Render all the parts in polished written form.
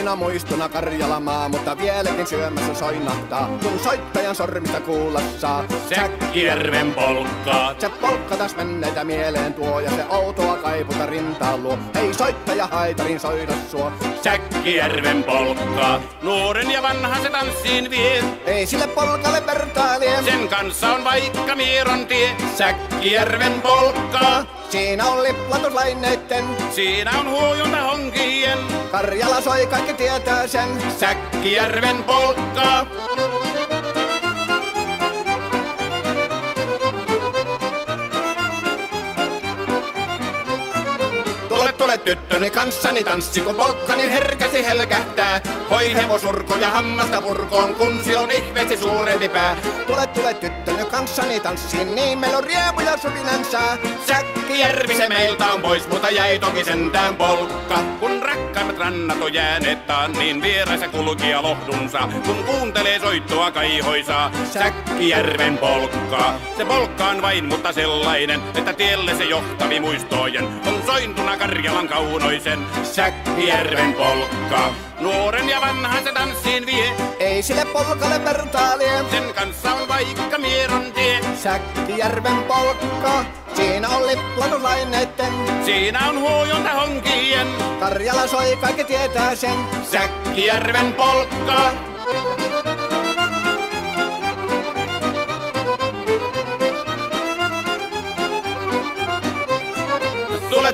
aina muistona Karjalamaa, mutta vieläkin syömässä soinahtaa, kun soittajan sormista kuulla saa. Säkkijärven polkkaa. Se polkka taas menneitä mieleen tuo ja se outoa kaiputa rintaan luo. Ei soittaja haitarin soida suo. Säkkijärven polkkaa. Nuoren ja vanhan se tanssiin vie. Ei sille polkalle vertailee. Sen kanssa on vaikka Mieron tie. Säkkijärven polkkaa. Siinä on liplatuslaineitten. Siinä on huojunta honkien. Karjala soi, kaikki tietää sen. Säkkijärven polkkaa. Tule tyttöni kanssani tanssi, kun polkkani herkästi helkähtää. Hoi hevosurko ja hammasta purkoon, kun silloin ihmeesti suurempi pää. Tule tyttöni kanssani tanssiin, niin meillä on riemu ja suvinansa. Säkkijärvi se meiltä on pois, mutta jäi toki sentään polkka. Kun rakkaimmat rannat on jääneet taan, niin vieraissa kulkija lohdunsa. Kun kuuntelee soittoa kaihoisaa, Säkkijärven polkkaa. Se polkka on vain, mutta sellainen, että tielle se johtavi muistojen on sointuna Karjalan kaunoisen. Säkkijärven polkkaa. Nuoren ja vanhan se tanssiin vie. Ei sille polkalle vertailee. Sen kanssa on vaikka Mieron tie. Säkkijärven polkka. Siinä on liplatuslaineitten. Siinä on huojunta honkien. Karjala soi, kaikki tietää sen. Säkkijärven polkkaa.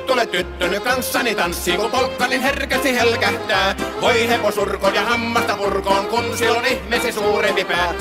Tule tyttöni kanssani tanssi, kun polkkani herkästi helkähtää. Voi hevosurko ja hammasta purkoon, kun silloin ihmeesi suurempi pää.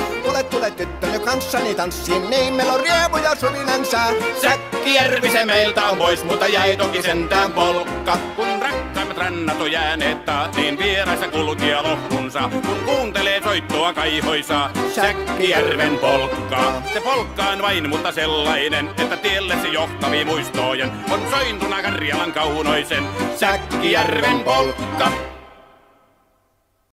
Tule tyttöni kanssani tanssiin, niin meillä on riemu ja suvinansa. Säkkijärvi se meiltä on pois, mutta jäi toki sentään polkka. Kun rakkaimmat rannat on jääneet taas, niin vieraissa kulkija lohdunsa. Kun kuuntelee soittoa kaihoisaa, Säkkijärven polkkaa. Se polkka on vain, mutta sellainen, että tielle se johtavi muistojen on sointuna Karjalan kaunoisen. Säkkijärven polkka.